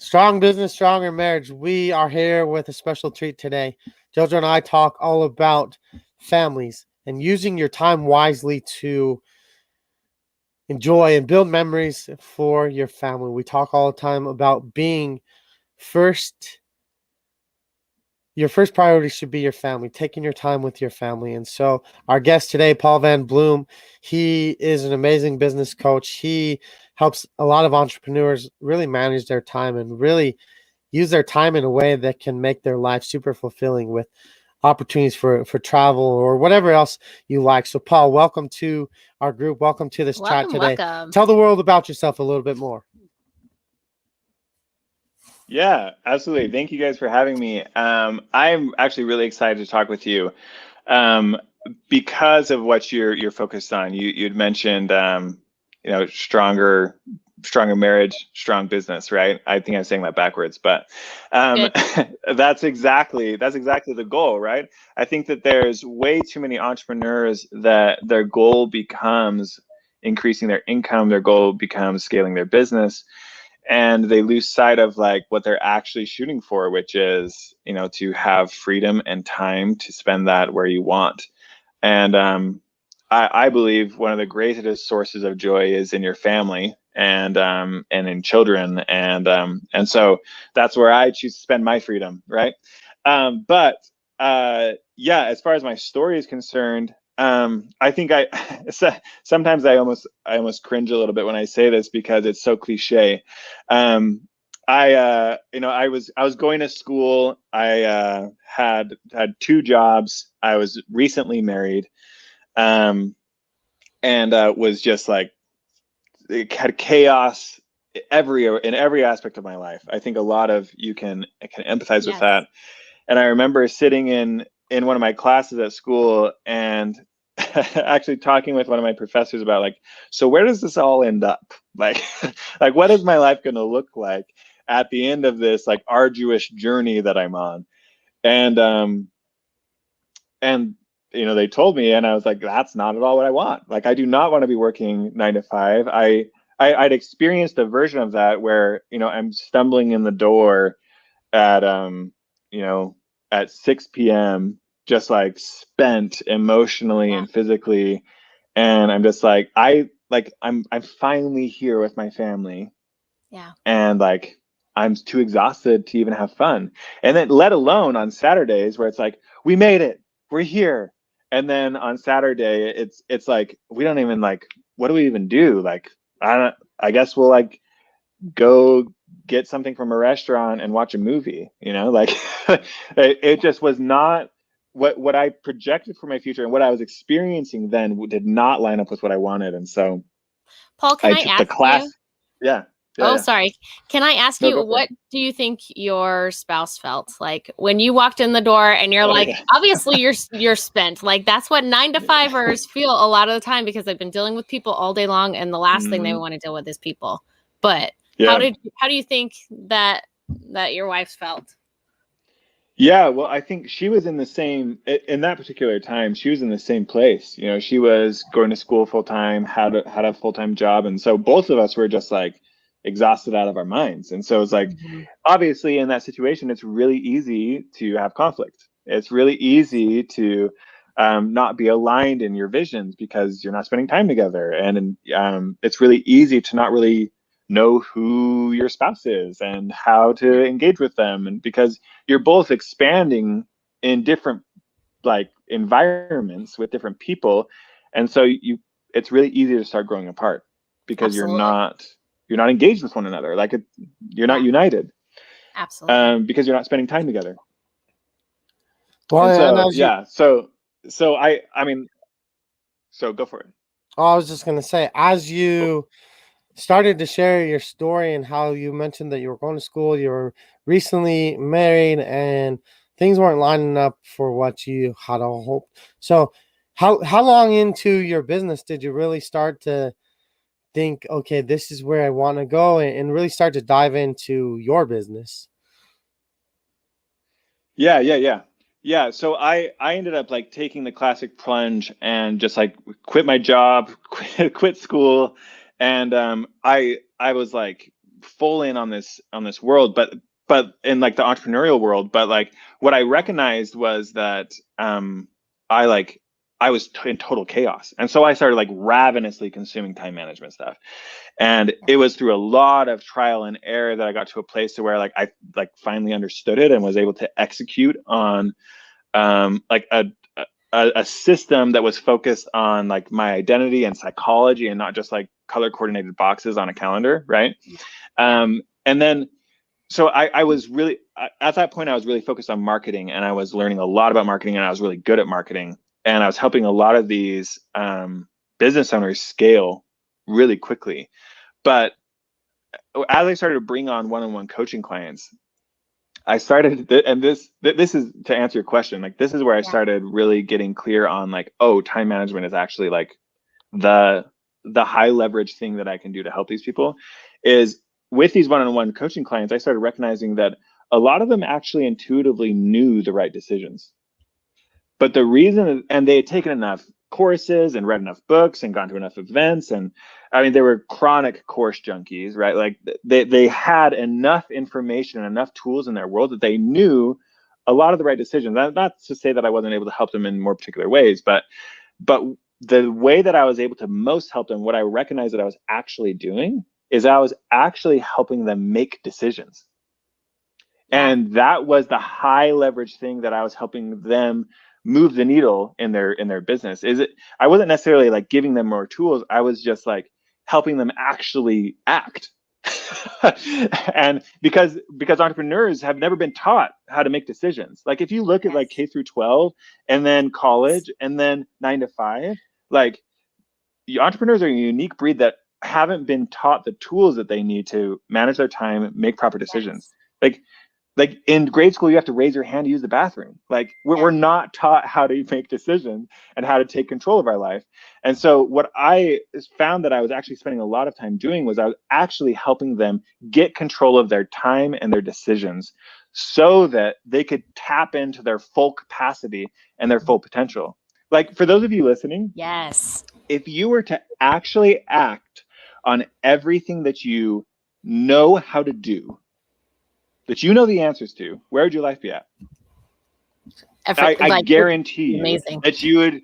Strong business, stronger marriage. We are here with a special treat today. Jojo and I talk all about families and using your time wisely to enjoy and build memories for your family. We talk all the time about being first. Your first priority should be your family, taking your time with your family. And so, our guest today, Paul Van Bloem, he is an amazing business coach. He helps a lot of entrepreneurs really manage their time and really use their time in a way that can make their life super fulfilling with opportunities for travel or whatever else you like. So, Paul, welcome to our group. Welcome to this chat today. Welcome. Tell the world about yourself a little bit more. Yeah, absolutely. Thank you guys for having me. I'm actually really excited to talk with you because of what you're focused on. You'd mentioned stronger marriage, strong business, right? I think I'm saying that backwards, but that's exactly the goal, right? I think that there's way too many entrepreneurs that their goal becomes increasing their income, their goal becomes scaling their business, and they lose sight of like what they're actually shooting for, which is, to have freedom and time to spend that where you want. And I believe one of the greatest sources of joy is in your family and in children, and so that's where I choose to spend my freedom, right? But as far as my story is concerned, I think sometimes I almost cringe a little bit when I say this because it's so cliche. I was going to school. I had two jobs. I was recently married, and was just like, it had chaos in every aspect of my life. I think a lot of you can empathize with that. And I remember sitting in one of my classes at school and actually talking with one of my professors about like, so where does this all end up? Like, like what is my life going to look like at the end of this like arduous journey that I'm on? And they told me, and I was like, that's not at all what I want. Like, I do not want to be working 9 to 5. I'd experienced a version of that where, I'm stumbling in the door at, at 6 p.m., just like spent emotionally and physically. And I'm just like, I'm finally here with my family. Yeah. And like, I'm too exhausted to even have fun. And then let alone on Saturdays where it's like, we made it, we're here. And then on Saturday, it's like, we don't even like, what do we even do? Like, I guess we'll like go get something from a restaurant and watch a movie, like it just was not what I projected for my future, and what I was experiencing then did not line up with what I wanted. And so Paul, can I took ask the class. You? Yeah. Sorry. Can I ask you, what do you think your spouse felt like when you walked in the door and you're obviously you're spent. Like that's what 9 to 5ers feel a lot of the time, because they've been dealing with people all day long, and the last thing they want to deal with is people. But how do you think that your wife felt? Yeah, well, I think she was in that particular time, she was in the same place. She was going to school full time, had a full-time job. And so both of us were just like exhausted out of our minds. And so it's like, obviously in that situation, it's really easy to have conflict. It's really easy to not be aligned in your visions because you're not spending time together. And it's really easy to not really know who your spouse is and how to engage with them. And because you're both expanding in different like environments with different people. And so it's really easy to start growing apart because you're not engaged with one another. Like you're not united. Absolutely. Because you're not spending time together. Well, so go for it. Oh, I was just going to say, as you started to share your story and how you mentioned that you were going to school, you were recently married, and things weren't lining up for what you had all hoped. So how long into your business did you really start to think, okay, this is where I want to go, and really start to dive into your business? Yeah. So I ended up like taking the classic plunge and just like quit my job, quit school. And I was like full in on this world, but in like the entrepreneurial world. But like what I recognized was that I was in total chaos. And so I started like ravenously consuming time management stuff. And it was through a lot of trial and error that I got to a place to where like I like finally understood it and was able to execute on like a system that was focused on like my identity and psychology and not just like color coordinated boxes on a calendar, right? And then so I was really at that point I was really focused on marketing, and I was learning a lot about marketing, and I was really good at marketing, and I was helping a lot of these business owners scale really quickly. But as I started to bring on one-on-one coaching clients, I started, and this is to answer your question, like this is where I started really getting clear on like, oh, time management is actually like the high leverage thing that I can do to help these people. Is with these one-on-one coaching clients, I started recognizing that a lot of them actually intuitively knew the right decisions. But the reason, and they had taken enough courses and read enough books and gone to enough events, and I mean, they were chronic course junkies, right? Like they had enough information and enough tools in their world that they knew a lot of the right decisions. Not to say that I wasn't able to help them in more particular ways, but the way that I was able to most help them, what I recognized that I was actually doing is I was actually helping them make decisions. And that was the high leverage thing that I was helping them move the needle in their business. I wasn't necessarily like giving them more tools. I was just like helping them actually act. And because entrepreneurs have never been taught how to make decisions. Like if you look at like K through 12 and then college and then 9 to 5, like entrepreneurs are a unique breed that haven't been taught the tools that they need to manage their time, make proper decisions. Like in grade school, you have to raise your hand to use the bathroom. Like we're not taught how to make decisions and how to take control of our life. And so what I found that I was actually spending a lot of time doing was I was actually helping them get control of their time and their decisions so that they could tap into their full capacity and their full potential. Like for those of you listening, if you were to actually act on everything that you know how to do, that you know the answers to, where would your life be at? I guarantee you that you would,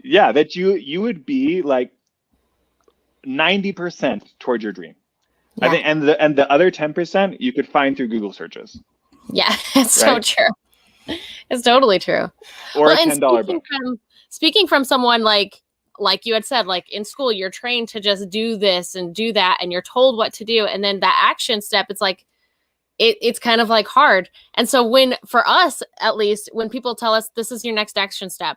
that you would be like 90% towards your dream. I think, and the other 10% you could find through Google searches. Yeah, it's so true. It's totally true. Or a $10 book. Speaking from someone like you had said, like in school, you're trained to just do this and do that, and you're told what to do, and then that action step, it's like. It's kind of like hard. And so for us, at least, when people tell us this is your next action step,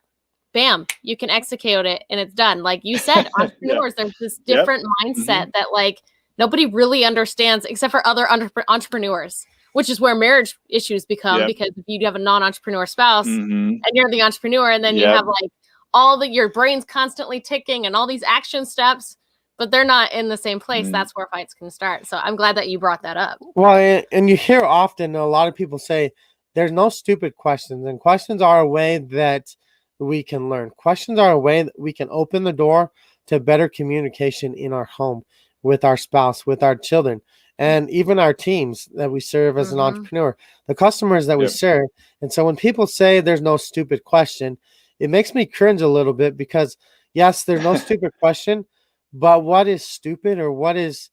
bam, you can execute it and it's done. Like you said, entrepreneurs, there's this different mindset that like nobody really understands except for other entrepreneurs, which is where marriage issues become because if you have a non-entrepreneur spouse and you're the entrepreneur and then you have like your brain's constantly ticking and all these action steps, but they're not in the same place. That's where fights can start. So I'm glad that you brought that up. Well, and you hear often a lot of people say there's no stupid questions, and questions are a way that we can learn. Questions are a way that we can open the door to better communication in our home, with our spouse, with our children, and even our teams that we serve as an entrepreneur, the customers that we serve. And so when people say there's no stupid question, it makes me cringe a little bit because yes, there's no stupid question. But what is stupid or what is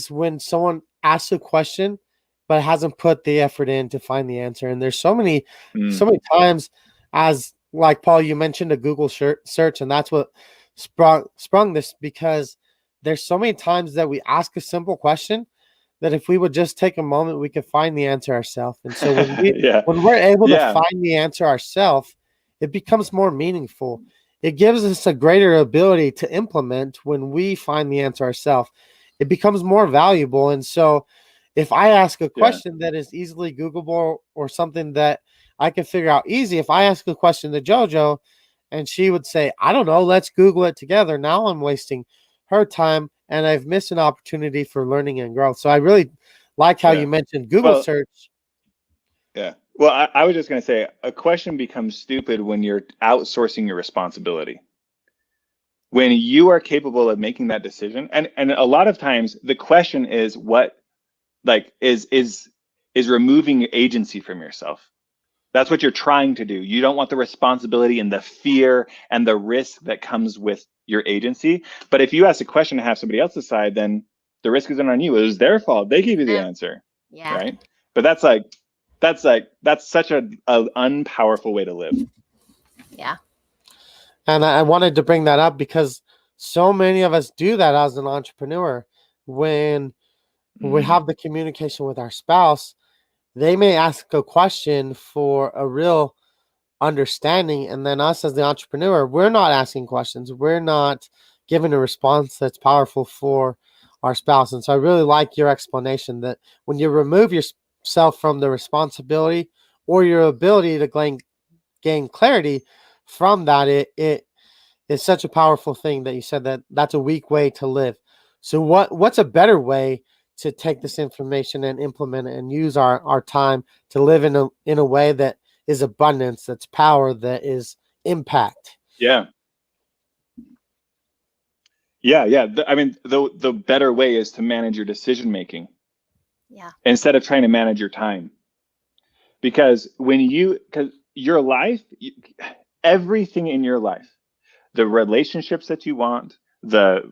when someone asks a question but hasn't put the effort in to find the answer. And there's so many times, as like Paul, you mentioned a Google search, and that's what sprung this, because there's so many times that we ask a simple question that if we would just take a moment, we could find the answer ourselves. And so when we're able to find the answer ourselves, it becomes more meaningful. It gives us a greater ability to implement when we find the answer ourselves. It becomes more valuable. And so if I ask a question that is easily Googleable or something that I can figure out easy, if I ask a question to JoJo and she would say, I don't know, let's Google it together. Now I'm wasting her time and I've missed an opportunity for learning and growth. So I really like how you mentioned Google search. Yeah. Well, I was just going to say a question becomes stupid when you're outsourcing your responsibility. when you are capable of making that decision, and a lot of times the question is what, like, is removing agency from yourself. That's what you're trying to do. You don't want the responsibility and the fear and the risk that comes with your agency. But if you ask a question and have somebody else decide, then the risk isn't on you. It was their fault. They gave you the answer. Yeah. Right. But that's such an unpowerful way to live. Yeah. And I wanted to bring that up because so many of us do that as an entrepreneur. When we have the communication with our spouse, they may ask a question for a real understanding. And then us as the entrepreneur, we're not asking questions. We're not giving a response that's powerful for our spouse. And so I really like your explanation that when you remove yourself from the responsibility or your ability to gain clarity from that, it is such a powerful thing that you said that that's a weak way to live. So what's a better way to take this information and implement it and use our time to live in a way that is abundance, that's power, that is impact? Yeah. I mean, the better way is to manage your decision making. Yeah. Instead of trying to manage your time, because your life, everything in your life, the relationships that you want, the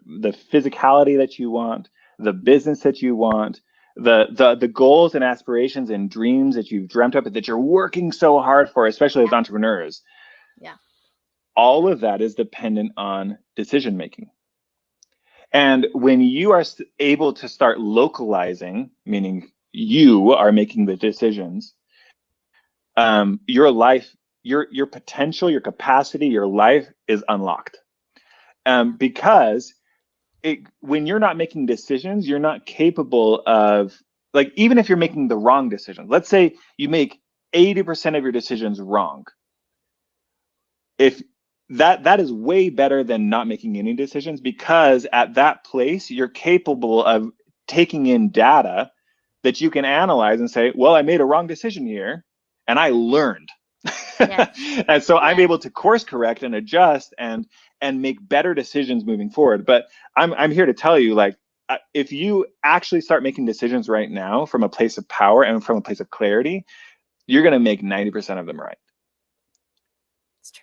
physicality that you want, the business that you want, the goals and aspirations and dreams that you've dreamt up that you're working so hard for, especially as entrepreneurs. Yeah. All of that is dependent on decision making. And when you are able to start localizing, meaning you are making the decisions, your life, your potential, your capacity, your life is unlocked. Because when you're not making decisions, you're not capable of, like, even if you're making the wrong decision, let's say you make 80% of your decisions wrong. If that is way better than not making any decisions, because at that place, you're capable of taking in data that you can analyze and say, well, I made a wrong decision here and I learned. Yeah. And so I'm able to course correct and adjust and make better decisions moving forward. But I'm here to tell you, like, if you actually start making decisions right now from a place of power and from a place of clarity, you're going to make 90% of them right.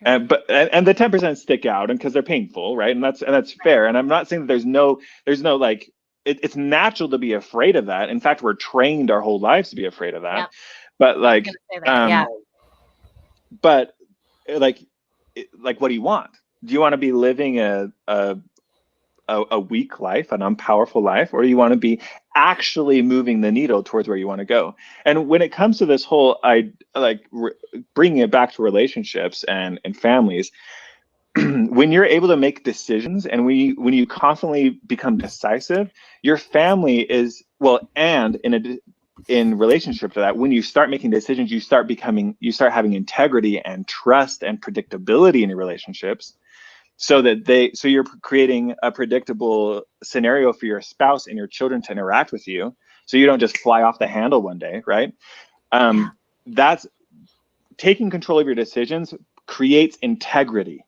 And the 10% stick out, and because they're painful, right? And that's fair. And I'm not saying that there's no like, it's natural to be afraid of that. In fact, we're trained our whole lives to be afraid of that. But like, but like, what do you want? Do you want to be living a weak life, an unpowerful life, or do you want to be actually moving the needle towards where you want to go? And when it comes to this whole, bringing it back to relationships and families, when you're able to make decisions and when you constantly become decisive, your family is, well, and in relationship to that, when you start making decisions, you start having integrity and trust and predictability in your relationships. So you're creating a predictable scenario for your spouse and your children to interact with you. So you don't just fly off the handle one day, right? That's taking control of your decisions creates integrity.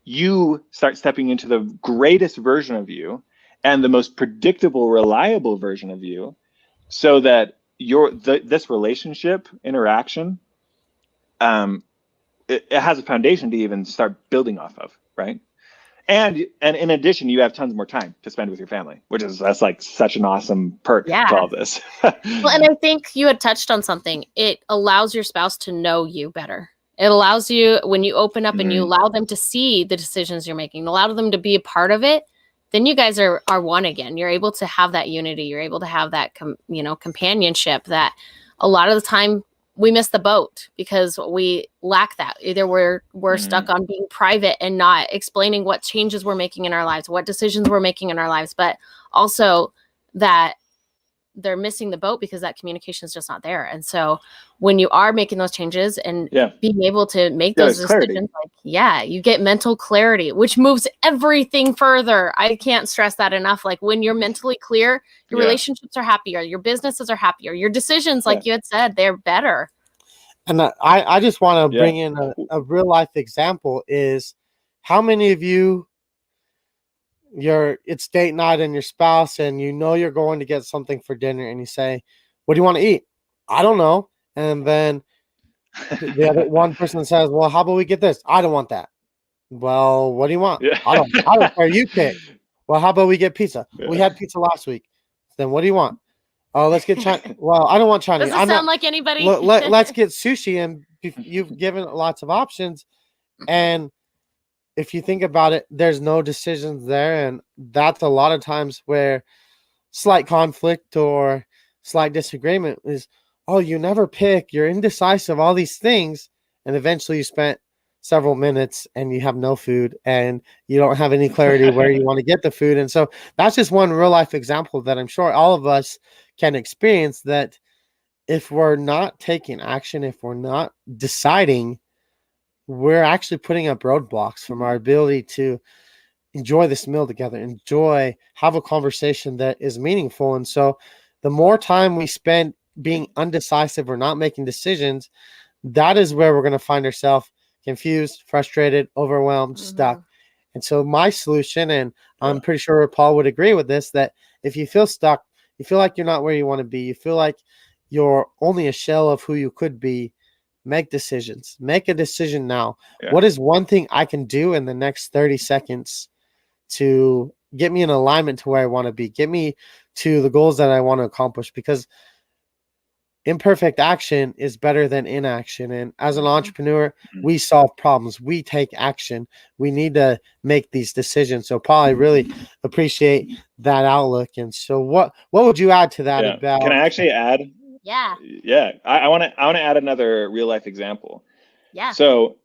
You start stepping into the greatest version of you and the most predictable, reliable version of you, so that this relationship interaction, it has a foundation to even start building off of, right? And in addition, you have tons more time to spend with your family, that's like such an awesome perk to all this. Well, and I think you had touched on something. It allows your spouse to know you better. It allows you, when you open up and you allow them to see the decisions you're making, allow them to be a part of it, then you guys are one again. You're able to have that unity. You're able to have that, companionship that a lot of the time we miss the boat because we lack that. Either we're stuck on being private and not explaining what changes we're making in our lives, what decisions we're making in our lives, but also that they're missing the boat because that communication is just not there. And so when you are making those changes and being able to make those decisions, you get mental clarity, which moves everything further. I can't stress that enough. Like, when you're mentally clear, your relationships are happier, your businesses are happier, your decisions, like you had said, they're better. And I just want to bring in a real life example. Is how many of you it's date night and your spouse, and you know you're going to get something for dinner, and you say, "What do you want to eat?" I don't know. And then the other one person says, "Well, how about we get this?" I don't want that. Well, what do you want? Yeah. I don't care. You pick. Well, how about we get pizza? Yeah. We had pizza last week. Then what do you want? Oh, let's get Chinese. Well, I don't want Chinese. Does it sound like anybody? Let's get sushi, and you've given lots of options. And if you think about it, there's no decisions there, and that's a lot of times where slight conflict or slight disagreement is, oh, you never pick, you're indecisive, all these things, and eventually you spent several minutes and you have no food and you don't have any clarity where you want to get the food. And so that's just one real life example that I'm sure all of us can experience, that if we're not taking action, if we're not deciding, we're actually putting up roadblocks from our ability to enjoy this meal together, have a conversation that is meaningful. And so the more time we spend being undecisive or not making decisions, that is where we're going to find ourselves confused, frustrated, overwhelmed, stuck. And so my solution, and I'm pretty sure Paul would agree with this, that if you feel stuck, you feel like you're not where you want to be, you feel like you're only a shell of who you could be, make decisions. Make a decision now. Yeah. What is one thing I can do in the next 30 seconds to get me in alignment to where I want to be, get me to the goals that I want to accomplish? Because imperfect action is better than inaction. And as an entrepreneur, we solve problems. We take action. We need to make these decisions. So Paul, I really appreciate that outlook. And so what would you add to that about? Can I actually add? Yeah. Yeah. I want to add another real life example. Yeah. So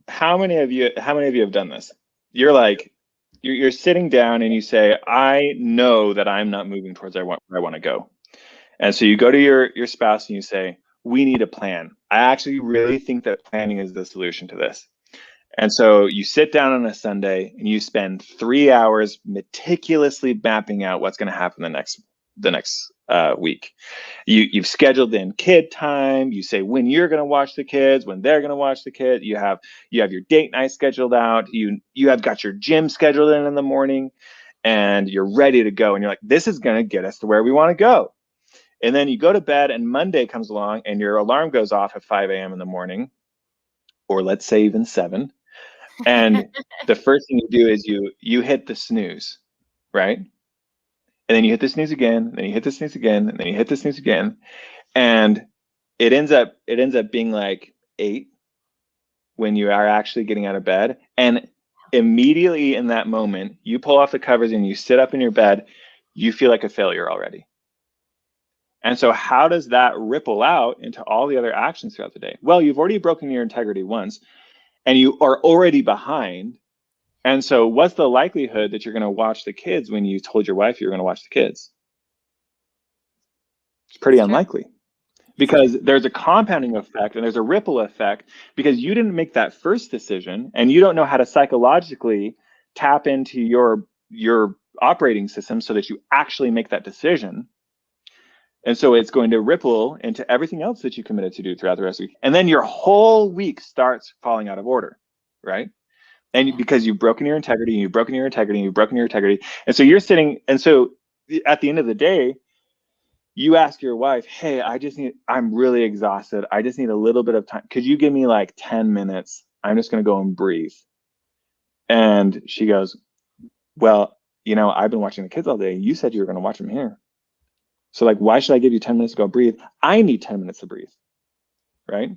how many of you have done this? You're like, you're sitting down and you say, I know that I'm not moving towards where I want to go. And so you go to your spouse and you say, we need a plan. I actually really think that planning is the solution to this. And so you sit down on a Sunday and you spend 3 hours meticulously mapping out what's going to happen the next week. You've scheduled in kid time. You say when you're going to watch the kids, when they're going to watch the kid. You have your date night scheduled out. You have got your gym scheduled in the morning, and you're ready to go. And you're like, this is going to get us to where we want to go. And then you go to bed, and Monday comes along, and your alarm goes off at 5 a.m. in the morning, or let's say even 7. And the first thing you do is you hit the snooze, right? And then you hit the snooze again, and then you hit the snooze again, and then you hit the snooze again. And it ends up being like 8 when you are actually getting out of bed. And immediately in that moment, you pull off the covers and you sit up in your bed, you feel like a failure already. And so how does that ripple out into all the other actions throughout the day? Well, you've already broken your integrity once, and you are already behind. And so what's the likelihood that you're going to watch the kids when you told your wife you're going to watch the kids? It's pretty unlikely, because there's a compounding effect and there's a ripple effect, because you didn't make that first decision and you don't know how to psychologically tap into your operating system so that you actually make that decision. And so it's going to ripple into everything else that you committed to do throughout the rest of the week. And then your whole week starts falling out of order, right? And because you've broken your integrity, and you've broken your integrity, and you've broken your integrity. And so you're sitting, and so at the end of the day, you ask your wife, hey, I'm really exhausted. I just need a little bit of time. Could you give me like 10 minutes? I'm just going to go and breathe. And she goes, well, I've been watching the kids all day. You said you were going to watch them here. So like, why should I give you 10 minutes to go breathe? I need 10 minutes to breathe, right?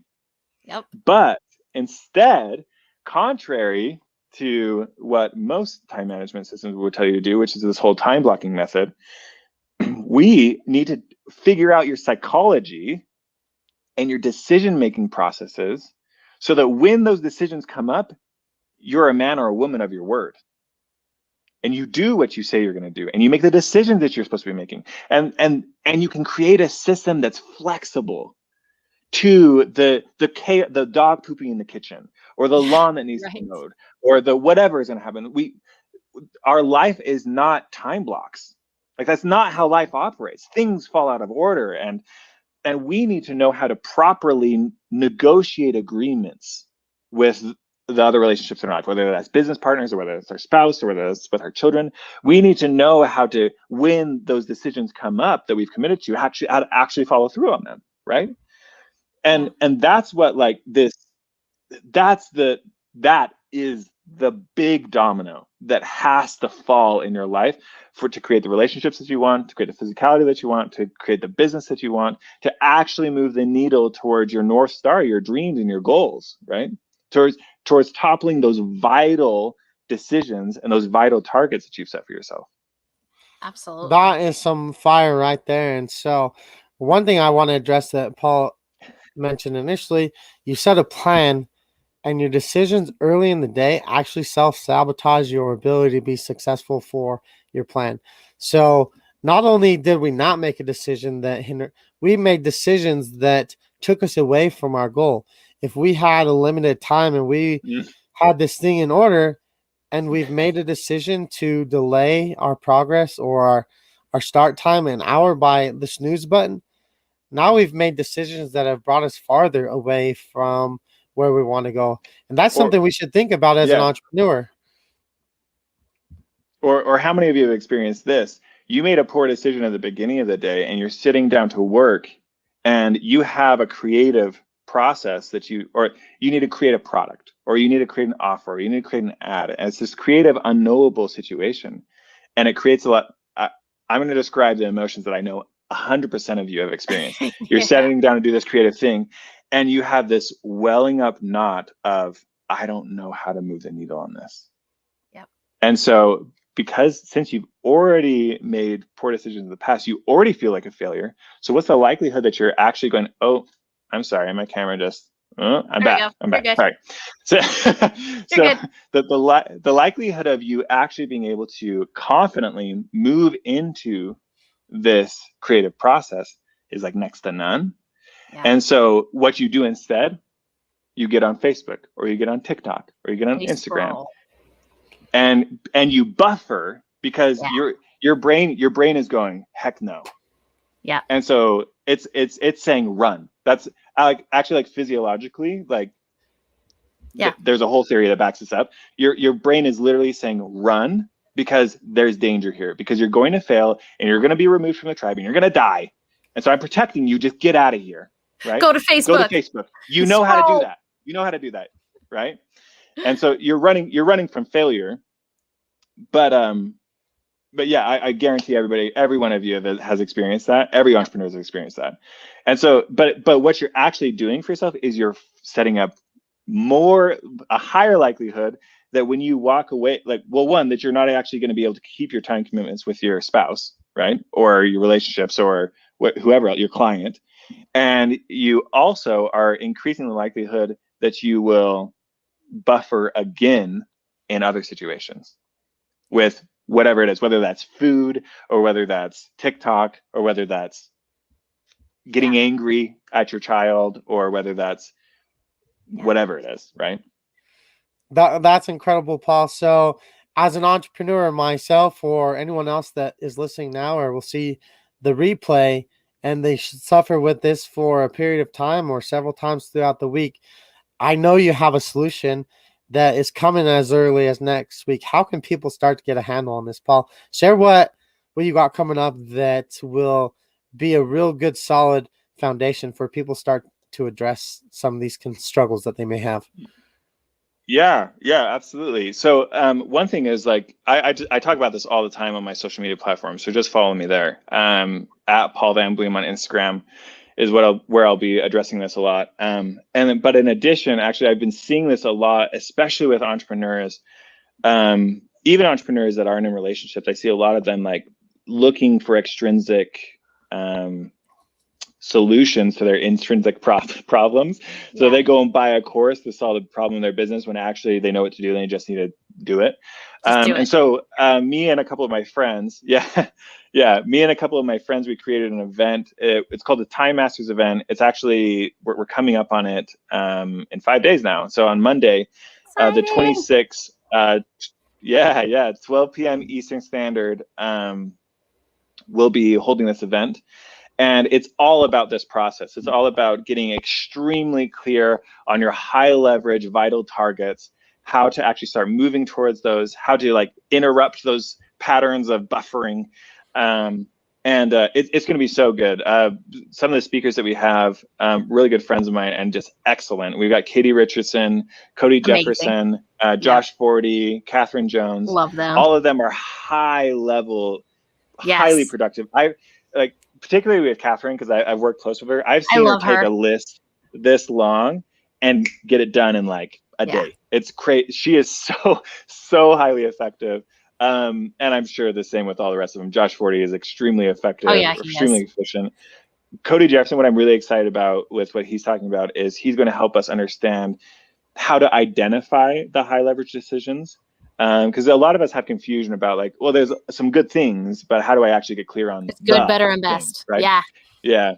Yep. But instead, contrary to what most time management systems would tell you to do, which is this whole time blocking method, we need to figure out your psychology and your decision-making processes so that when those decisions come up, you're a man or a woman of your word. And you do what you say you're going to do, and you make the decisions that you're supposed to be making, and you can create a system that's flexible to the dog pooping in the kitchen, or the lawn that needs to be mowed, or the whatever is going to happen. Our life is not time blocks. Like, that's not how life operates. Things fall out of order, and we need to know how to properly negotiate agreements with the other relationships in our life, whether that's business partners or whether it's our spouse or whether it's with our children. We need to know how to, when those decisions come up that we've committed to, how to actually follow through on them, right? And that's what like this, that is the big domino that has to fall in your life to create the relationships that you want, to create the physicality that you want, to create the business that you want, to actually move the needle towards your North Star, your dreams and your goals, right? Towards toppling those vital decisions and those vital targets that you've set for yourself. Absolutely. That is some fire right there. And so one thing I want to address that Paul mentioned initially, you set a plan, and your decisions early in the day actually self-sabotage your ability to be successful for your plan. So not only did we not make a decision that hindered, we made decisions that took us away from our goal. If we had a limited time and we had this thing in order, and we've made a decision to delay our progress or our start time an hour by the snooze button, now we've made decisions that have brought us farther away from where we want to go. And that's something we should think about as an entrepreneur. Or how many of you have experienced this? You made a poor decision at the beginning of the day and you're sitting down to work and you have a creative process that you need to create a product, or you need to create an offer, or you need to create an ad. And it's this creative, unknowable situation. And it creates a lot. I'm going to describe the emotions that I know 100% of you have experienced. You're sitting down to do this creative thing, and you have this welling up knot of, I don't know how to move the needle on this. Yep. And so, since you've already made poor decisions in the past, you already feel like a failure. So what's the likelihood that you're actually going, oh, I'm sorry, my camera just, I'm back. Sorry. So, the likelihood of you actually being able to confidently move into this creative process is like next to none. Yeah. And so what you do instead, you get on Facebook, or you get on TikTok, or you get on Instagram, and you buffer because your brain is going, heck no. Yeah. And so it's saying run. That's actually like physiologically, like there's a whole theory that backs this up. Your brain is literally saying run because there's danger here, because you're going to fail and you're going to be removed from the tribe and you're going to die. And so I'm protecting you. Just get out of here, right? Go to Facebook. Go to Facebook. You know how to do that. You know how to do that, right? And so you're running from failure. But yeah, I guarantee every one of you has experienced that. Every entrepreneur has experienced that. And so, but what you're actually doing for yourself is you're setting up a higher likelihood that when you walk away, like, well, one, that you're not actually going to be able to keep your time commitments with your spouse, right? Or your relationships, or whoever else, your client. And you also are increasing the likelihood that you will buffer again in other situations with whatever it is, whether that's food, or whether that's TikTok, or whether that's getting angry at your child, or whether that's whatever it is, right? That's incredible, Paul. So as an entrepreneur myself, or anyone else that is listening now or will see the replay, and they should suffer with this for a period of time or several times throughout the week, I know you have a solution that is coming as early as next week. How can people start to get a handle on this, Paul? Share what you got coming up that will be a real good, solid foundation for people start to address some of these struggles that they may have. Yeah, absolutely. So one thing is, like, I talk about this all the time on my social media platforms. So just follow me there. At Paul Van Bloem on Instagram is where I'll be addressing this a lot. But in addition, actually, I've been seeing this a lot, especially with entrepreneurs, even entrepreneurs that aren't in relationships. I see a lot of them like looking for extrinsic solutions to their intrinsic problems. So they go and buy a course to solve the problem in their business when actually they know what to do. They just need to do it. And so me and a couple of my friends, me and a couple of my friends, we created an event. It's called the Time Masters event. It's actually, we're coming up on it in 5 days now. So on Monday, the 26th, 12 p.m. Eastern Standard, we'll be holding this event. And it's all about this process. It's all about getting extremely clear on your high leverage, vital targets how to actually start moving towards those, how to like interrupt those patterns of buffering. It's going to be so good. Some of the speakers that we have, really good friends of mine and just excellent. We've got Katie Richardson, Cody Jefferson, Josh Forty, Catherine Jones. Love them. All of them are high level, highly productive. I like particularly with Catherine because I've worked close with her. I've seen her take a list this long and get it done in like a day. It's crazy. She is so highly effective. And I'm sure the same with all the rest of them. Josh Forty is extremely effective, extremely efficient. Cody Jefferson, what I'm really excited about with what he's talking about is he's going to help us understand how to identify the high leverage decisions. Because a lot of us have confusion about like, well, there's some good things, but how do I actually get clear on it's good, better, and best, right? Yeah.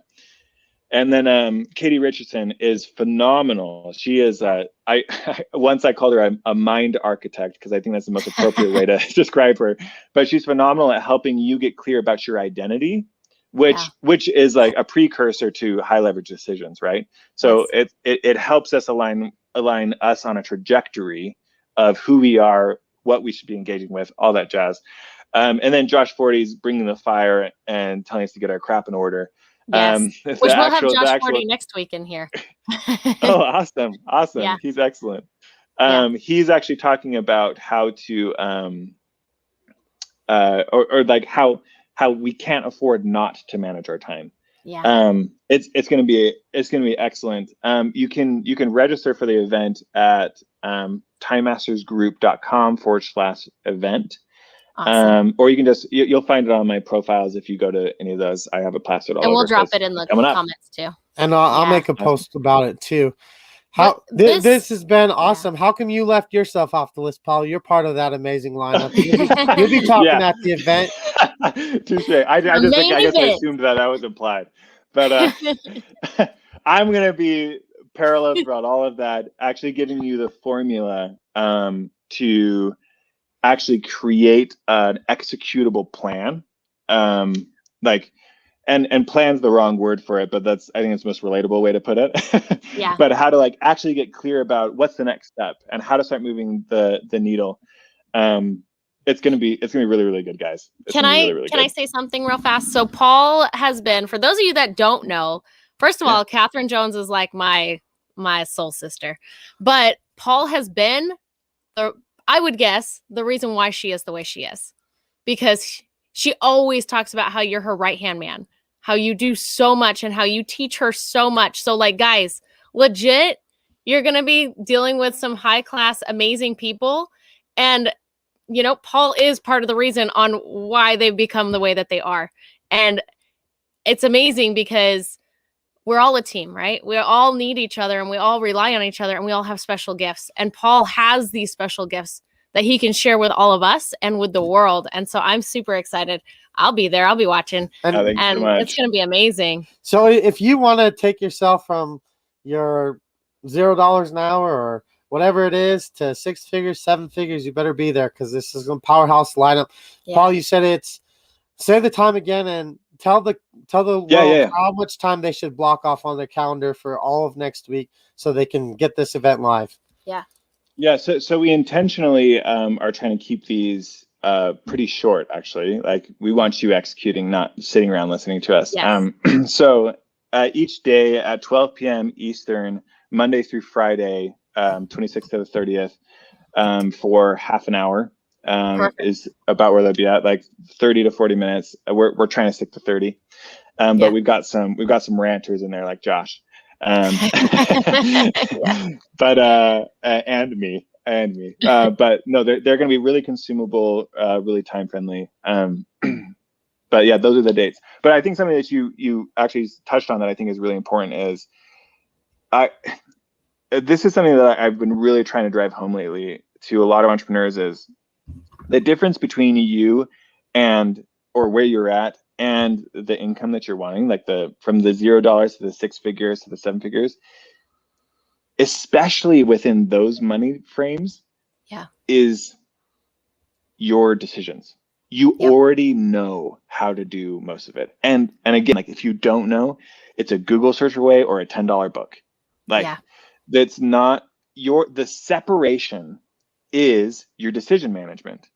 And then Katie Richardson is phenomenal. She is, once I called her a mind architect because I think that's the most appropriate way to describe her. But she's phenomenal at helping you get clear about your identity, which is like a precursor to high leverage decisions, right? So it helps us align us on a trajectory of who we are, what we should be engaging with, all that jazz. And then Josh Forty's bringing the fire and telling us to get our crap in order. Yes, which we'll have Josh Forty next week in here. Oh, awesome. Yeah. He's excellent. He's actually talking about how to or like how we can't afford not to manage our time. It's gonna be excellent. You can register for the event at timemastersgroup.com/event. Awesome. Or you can just you'll find it on my profiles if you go to any of those. I have it plastered all over. And we'll drop it in the comments too. And I'll make a post about it too. How this has been awesome. How come you left yourself off the list, Paul? You're part of that amazing lineup. You'll be talking at the event. Touche. I guess I assumed that was implied, but I'm gonna be parallel throughout all of that. Actually, giving you the formula to actually create an executable plan. And plan's the wrong word for it, but I think it's the most relatable way to put it. But how to like actually get clear about what's the next step and how to start moving the needle. It's gonna be really, really good, guys. Can I say something real fast? So Paul has been, for those of you that don't know, first of all, Catherine Jones is like my soul sister, but Paul has been I would guess the reason why she is the way she is, because she always talks about how you're her right-hand man, how you do so much and how you teach her so much. So like, guys, legit, you're going to be dealing with some high-class, amazing people. And, you know, Paul is part of the reason on why they've become the way that they are. And it's amazing because we're all a team, right? We all need each other and we all rely on each other and we all have special gifts. And Paul has these special gifts that he can share with all of us and with the world. And so I'm super excited. I'll be there. I'll be watching. And it's going to be amazing. So if you want to take yourself from your $0 an hour or whatever it is to 6 figures, 7 figures, you better be there because this is a powerhouse lineup. Paul, you said say the time again and tell the world how much time they should block off on their calendar for all of next week so they can get this event live. Yeah, so we intentionally are trying to keep these pretty short, actually. Like we want you executing, not sitting around listening to us. So each day at 12 p.m. Eastern, Monday through Friday, 26th to the 30th, for half an hour. Is about where they'll be at, like 30 to 40 minutes. We're trying to stick to 30, but we've got some ranters in there like Josh, but and me. But no, they're going to be really consumable, really time friendly. But yeah, those are the dates. But I think something that you actually touched on that I think is really important is this is something that I've been really trying to drive home lately to a lot of entrepreneurs is the difference between you or where you're at and the income that you're wanting, like from the $0 to the 6 figures to the 7 figures, especially within those money frames, is your decisions. You already know how to do most of it. And again, like if you don't know, it's a Google search away or a $10 book. Like that's not the separation is your decision management.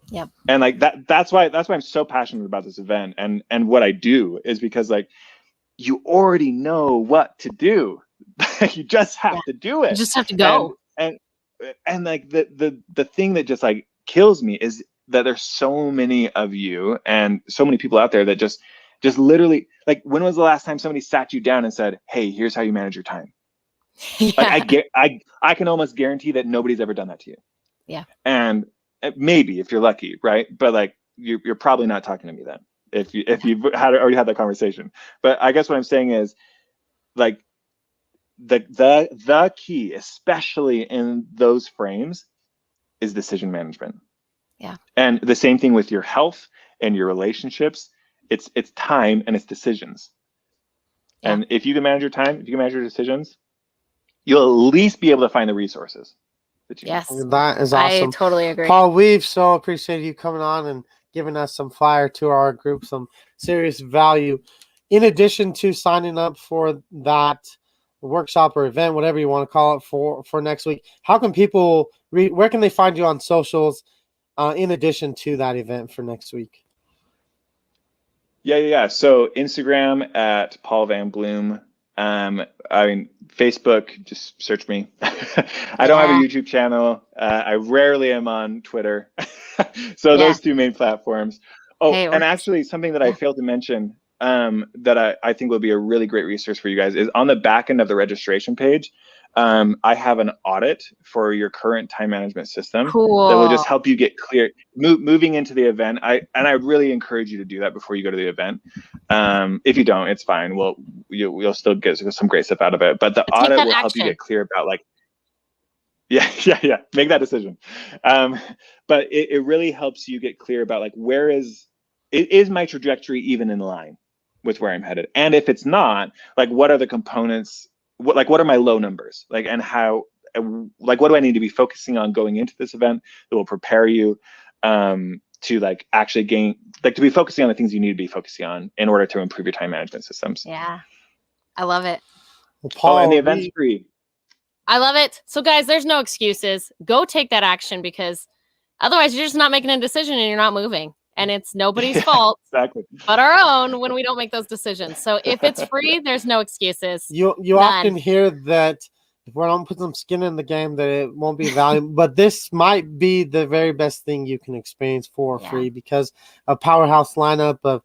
Yep. And like that's why I'm so passionate about this event and what I do is because like you already know what to do. You just have to do it. You just have to go. And like the thing that just like kills me is that there's so many of you and so many people out there that just literally, like, when was the last time somebody sat you down and said, hey, here's how you manage your time? Yeah. Like I can almost guarantee that nobody's ever done that to you. Yeah. And maybe if you're lucky, right? But like you're probably not talking to me then if you've already had that conversation. But I guess what I'm saying is like the key, especially in those frames, is decision management. Yeah. And the same thing with your health and your relationships. It's time and it's decisions. Yeah. And if you can manage your time, if you can manage your decisions, you'll at least be able to find the resources that you need. That is awesome. I totally agree. Paul, we've so appreciated you coming on and giving us some fire to our group, some serious value. In addition to signing up for that workshop or event, whatever you want to call it, for next week, how can people where can they find you on socials in addition to that event for next week? Yeah. So Instagram at Paul Van Bloem. I mean, Facebook, just search me. I don't have a YouTube channel. I rarely am on Twitter. So those two main platforms. Oh, and actually something that I failed to mention that I think will be a really great resource for you guys is on the back end of the registration page. I have an audit for your current time management system that will just help you get clear moving into the event. I really encourage you to do that before you go to the event. If you don't, it's fine. You'll still get some great stuff out of it. But the audit will help you get clear about like, yeah, make that decision. But it really helps you get clear about like is my trajectory even in line with where I'm headed? And if it's not, like what are the components? What are my low numbers? Like, and how, like, what do I need to be focusing on going into this event that will prepare you to like actually gain, like to be focusing on the things you need to be focusing on in order to improve your time management systems. Yeah, I love it. Well, Paul, and the event's free. I love it. So guys, there's no excuses. Go take that action because otherwise you're just not making a decision and you're not moving. And it's nobody's fault but our own when we don't make those decisions. So if it's free, there's no excuses. You often hear that if we don't put some skin in the game, that it won't be valuable. But this might be the very best thing you can experience for free because a powerhouse lineup of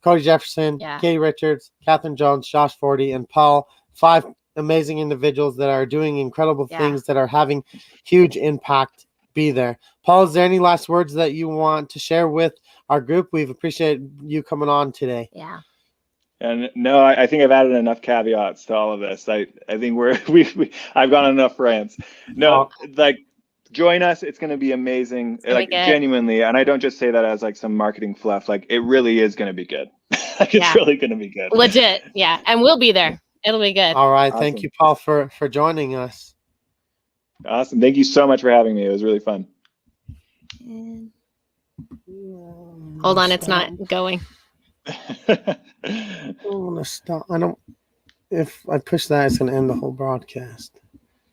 Cody Jefferson, Katie Richards, Catherine Jones, Josh Forty, and Paul. 5 amazing individuals that are doing incredible things that are having huge impact. Be there. Paul, is there any last words that you want to share with our group? We've appreciated you coming on today. Yeah. And no, I think I've added enough caveats to all of this. I think I've gone enough rants. No, like join us. It's going to be amazing. Like genuinely. And I don't just say that as like some marketing fluff. Like it really is going to be good. Like it's really going to be good. Legit. Yeah. And we'll be there. It'll be good. All right. Awesome. Thank you, Paul, for joining us. Awesome. Thank you so much for having me. It was really fun. Hold on. It's not going. I want to stop. If I push that, it's going to end the whole broadcast.